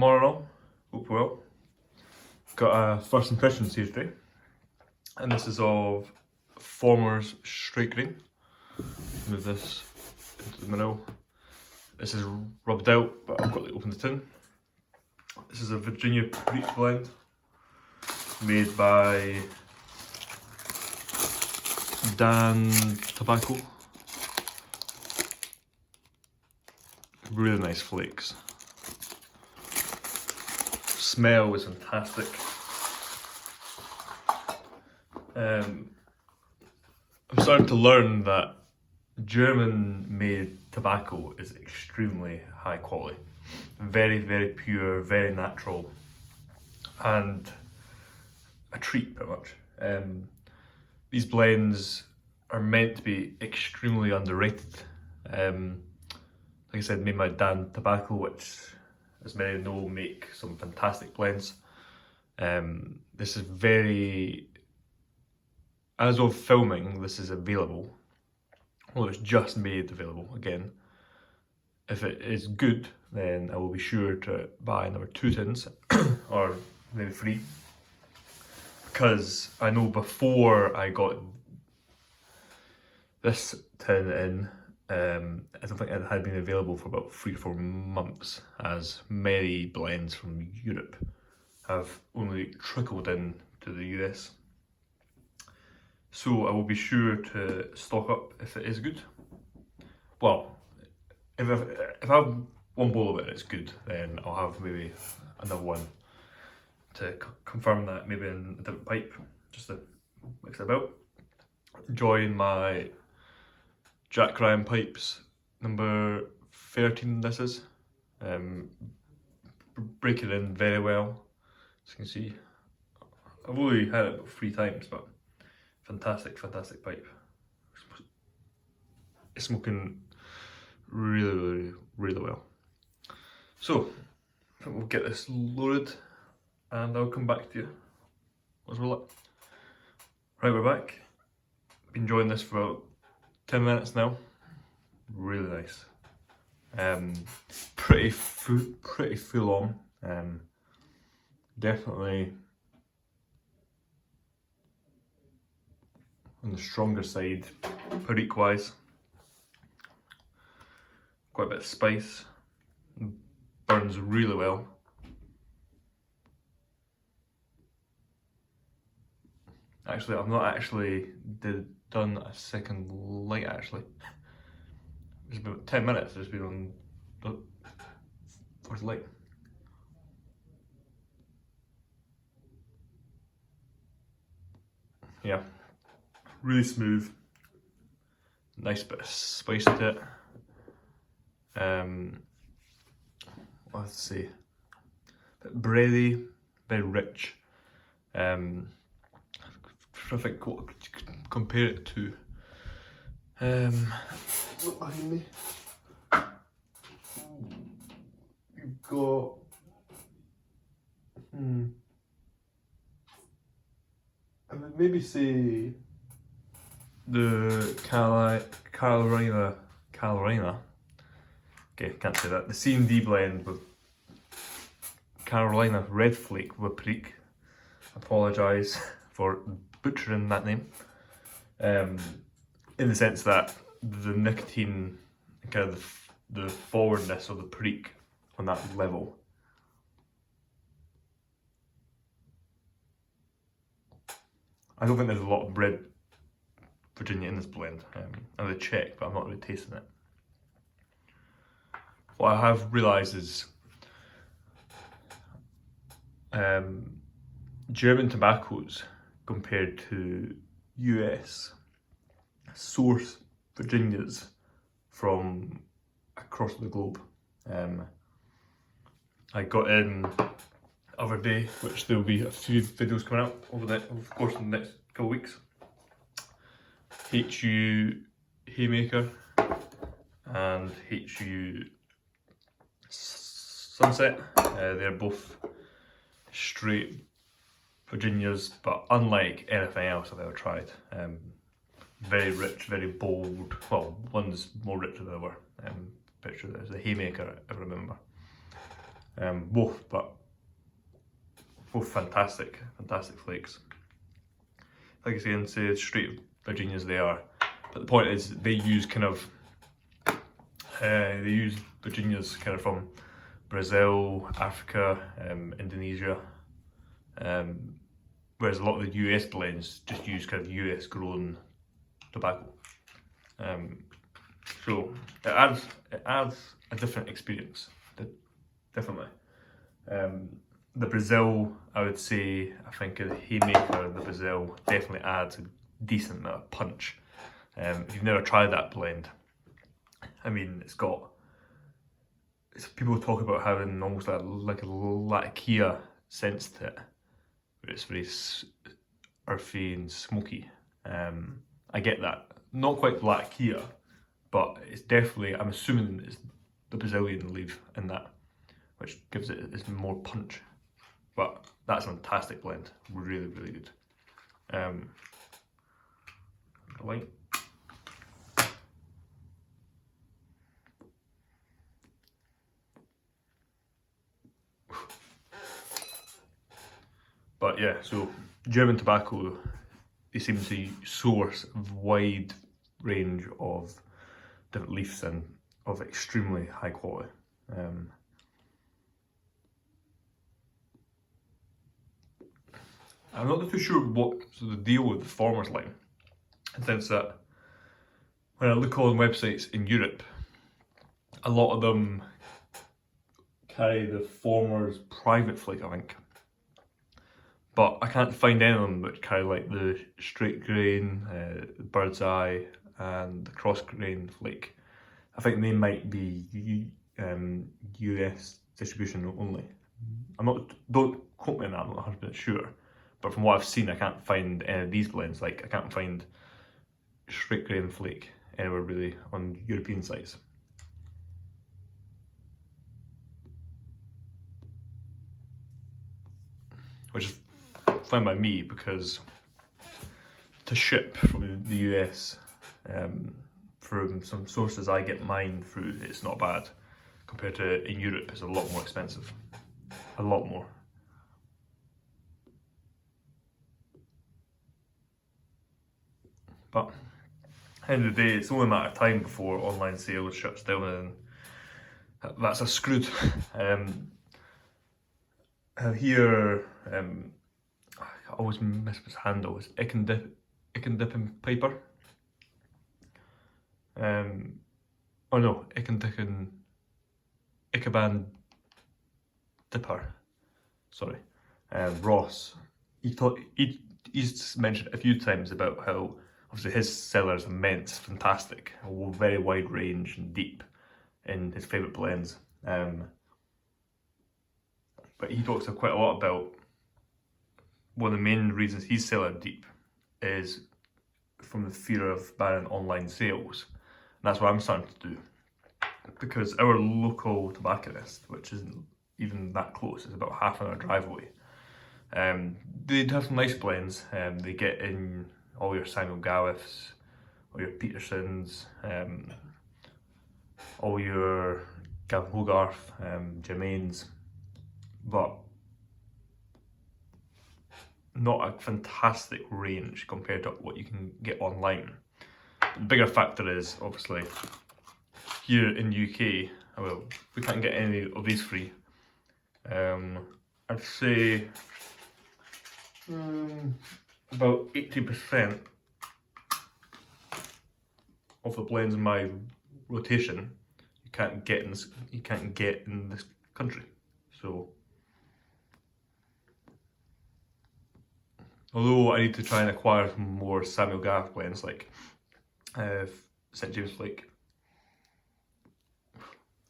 Morning, hope well. Got a first impressions here today, and this is of Former's Straight Grain. Move this into the middle. This is rubbed out, but I've got to open the tin. This is a Virginia Peach blend made by Dan Tobacco. Really nice flakes. Smell is fantastic. I'm starting to learn that German made tobacco is extremely high quality. Very, very pure, very natural, and a treat pretty much. These blends are meant to be extremely underrated. Like I said, made by Dan Tobacco, which, as many know, make some fantastic blends. This is very, as of filming, this is available. Well, it's just made available again. If it is good, then I will be sure to buy another 2 tins, or maybe 3. Because I know before I got this tin in, I don't think it had been available for about 3 to 4 months, as many blends from Europe have only trickled in to the US. So I will be sure to stock up if it is good. Well, if I have one bowl of it and it's good, then I'll have maybe another one to confirm that, maybe in a different pipe, just to mix it about. Enjoying my Jack Ryan pipes, number 13 this is. Break it in very well, as you can see. I've only had it about 3 times, but fantastic pipe. It's smoking really well. So, I think we'll get this loaded and I'll come back to you. Let's roll it. Right, we're back. Been enjoying this for about 10 minutes now. Really nice. Pretty full on. Definitely on the stronger side, Perique wise. Quite a bit of spice. Burns really well. Actually, I've not actually done a second light actually. It's about 10 minutes, just been on the first light. Yeah, really smooth. Nice bit of spice to it. Let's see. A bit bready, very rich. I think compare it to look behind me. You've got I would maybe say the Carolina. Okay, can't say that. The C&D blend with Carolina Red Flake with Perique. Apologise for butchering that name. In the sense that the nicotine, kind of the forwardness of the Perique on that level. I don't think there's a lot of red Virginia in this blend. I'm going to check, but I'm not really tasting it. What I have realised is German tobaccos compared to US source Virginias from across the globe. I got in the other day, which there will be a few videos coming out over the course of the next couple of weeks. HU Haymaker and HU Sunset. They're both straight Virginias, but unlike anything else I've ever tried. Very rich, very bold. Well, one's more rich than the other. Picture there's the Haymaker, I remember. But both fantastic flakes. Like I say, and say straight Virginias they are, but the point is they use Virginias kind of from Brazil, Africa, Indonesia, whereas a lot of the US blends just use kind of US grown tobacco. So it adds a different experience, definitely. The Brazil, I would say, I think the Haymaker, the Brazil definitely adds a decent amount of punch. If you've never tried that blend, I mean, people talk about having almost like a latakia sense to it, where it's very earthy and smoky. I get that. Not quite latakia, but it's definitely, I'm assuming it's the Brazilian leaf in that, which gives it this more punch. But that's a fantastic blend, really, really good. Light. But yeah, so German tobacco, they seem to source a wide range of different leaves and of extremely high quality. I'm not too sure what the deal with the farmers line, in the sense that when I look on websites in Europe, a lot of them carry the farmer's private flake, I think. But I can't find any of them which carry like the straight grain, bird's eye, and the cross grain flake. I think they might be US distribution only. Don't quote me on that, I'm not 100% sure. But from what I've seen, I can't find any of these blends. Like, I can't find straight grain flake anywhere really on European sites. Which is fine by me, because to ship from the US, from some sources I get mine through, it's not bad. Compared to in Europe, it's a lot more expensive. A lot more. But at the end of the day, it's only a matter of time before online sales shuts down, and that's a screwed. Here, I always miss his handle. It's Ickendip Piper. Oh no, Ichabod Dipper. Sorry, Ross. He's mentioned a few times about how obviously his cellar is immense, fantastic, a very wide range and deep in his favourite blends. But he talks quite a lot about one of the main reasons he's cellar deep is from the fear of banning online sales. And that's what I'm starting to do. Because our local tobacconist, which isn't even that close, is about half an hour drive away, they have some nice blends. They get in all your Samuel Gawiths, all your Petersons, all your Gavin Hogarth, Jermaines, but not a fantastic range compared to what you can get online. The bigger factor is obviously here in UK, well, we can't get any of these free. I'd say about 80% of the blends in my rotation you can't get in this country. So although I need to try and acquire some more Samuel Garth blends like St James Flake,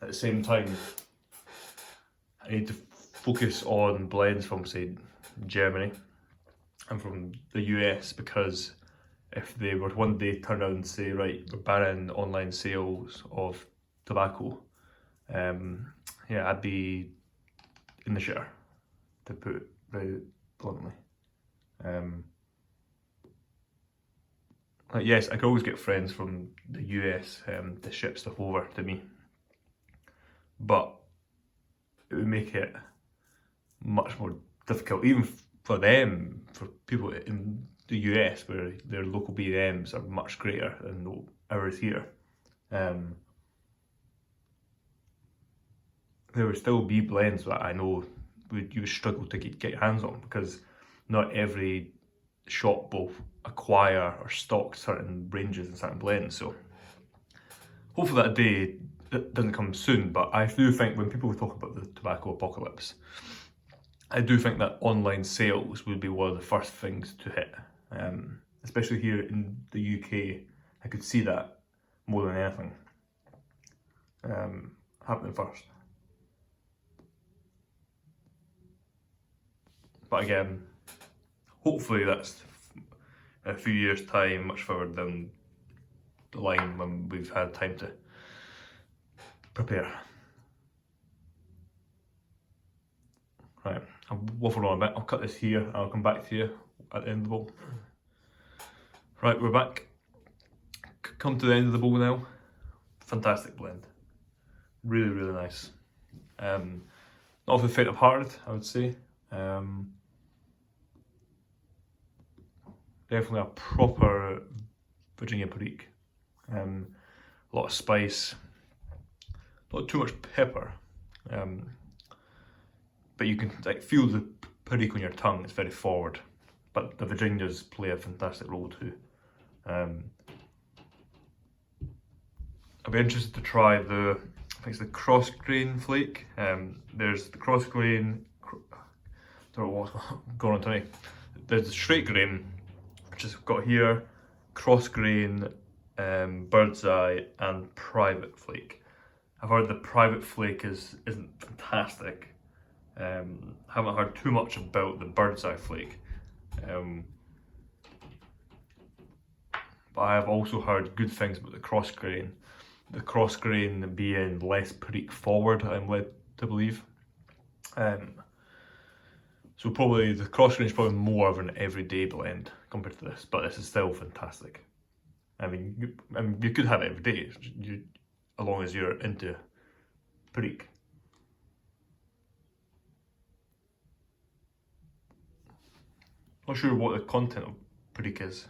at the same time I need to focus on blends from, say, Germany and from the US, because if they were one day turn around and say, right, we're banning online sales of tobacco, yeah, I'd be in the shitter, to put it very bluntly. Like, yes, I could always get friends from the US to ship stuff over to me, but it would make it much more difficult, even for them, for people in the US where their local B&Ms are much greater than ours here. There would still be blends that I know you would struggle to get your hands on, because not every shop will acquire or stock certain ranges and certain blends. So hopefully that day doesn't come soon, but I do think when people talk about the tobacco apocalypse, I do think that online sales would be one of the first things to hit. Especially here in the UK, I could see that more than anything happening first. But again, hopefully that's a few years' time, much further down the line when we've had time to prepare. Right, I've waffled on a bit. I'll cut this here and I'll come back to you at the end of the bowl. Right, we're back. Come to the end of the bowl now. Fantastic blend. Really, really nice. Not for the faint of heart, I would say. Definitely a proper Virginia Perique. A lot of spice, not too much pepper, but you can like feel the Perique on your tongue. It's very forward, but the Virginias play a fantastic role too. I'd be interested to try I think it's the cross grain flake. There's the cross grain, don't know what's going on tonight. There's the straight grain, which is got here, cross grain, bird's eye, and private flake. I've heard the private flake isn't fantastic. Haven't heard too much about the bird's eye flake. But I have also heard good things about the cross grain. The cross grain being less Perique forward, I'm led to believe. So probably the cross grain is probably more of an everyday blend compared to this, but this is still fantastic. I mean, you could have it every day, as long as you're into Perique. Not sure what the content of Perique is.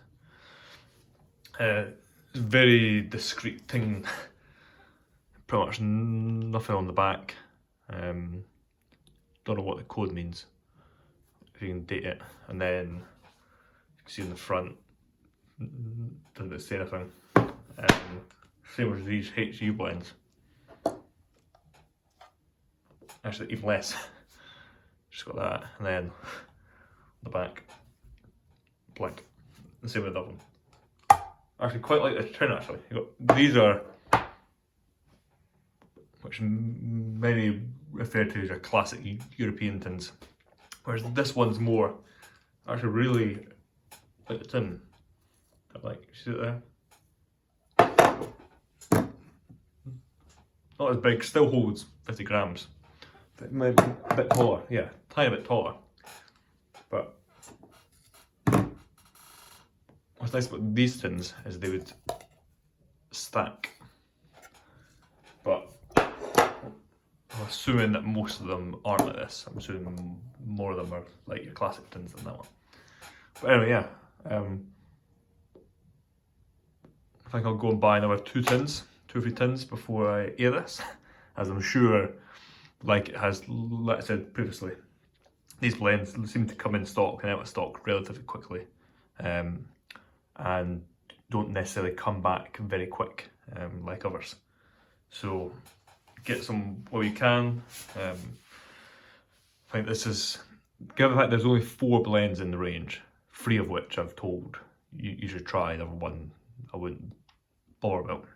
It's a very discreet thing. Pretty much nothing on the back. Don't know what the code means. If you can date it, and then you can see in the front, doesn't say anything. Same as these HU blends. Actually, even less. Just got that, and then the back, blank. The same with the other one. Actually, quite like this tin. Actually, these are, which many refer to as a classic European tins, whereas this one's more actually really like the tin. Like, you see it there? Not as big, still holds 50 grams. It might be a bit taller, yeah, tiny bit taller. But what's nice about these tins is they would stack. But I'm assuming that most of them aren't like this. I'm assuming more of them are like your classic tins than that one. But anyway, yeah. I think I'll go and buy another 2 or 3 tins before I air this, as I'm sure, like it has, like I said previously, these blends seem to come in stock and out of stock relatively quickly, and don't necessarily come back very quick like others. So get some while you can. I think this is, given the fact there's only 4 blends in the range, 3 of which I've told you should try, the other one I wouldn't bother about.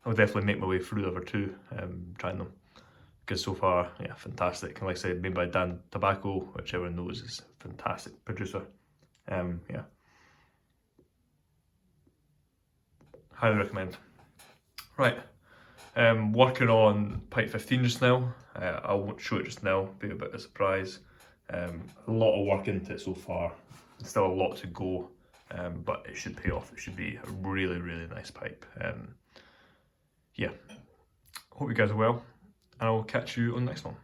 I would definitely make my way through the other 2, trying them, because so far, yeah, fantastic. And like I said, made by Dan Tobacco, which everyone knows is a fantastic producer. Yeah, highly recommend. Right, working on pipe 15 just now. I won't show it just now, be a bit of a surprise. A lot of work into it so far, still a lot to go, but it should pay off. It should be a really, really nice pipe. Yeah, hope you guys are well. and I will catch you on the next one.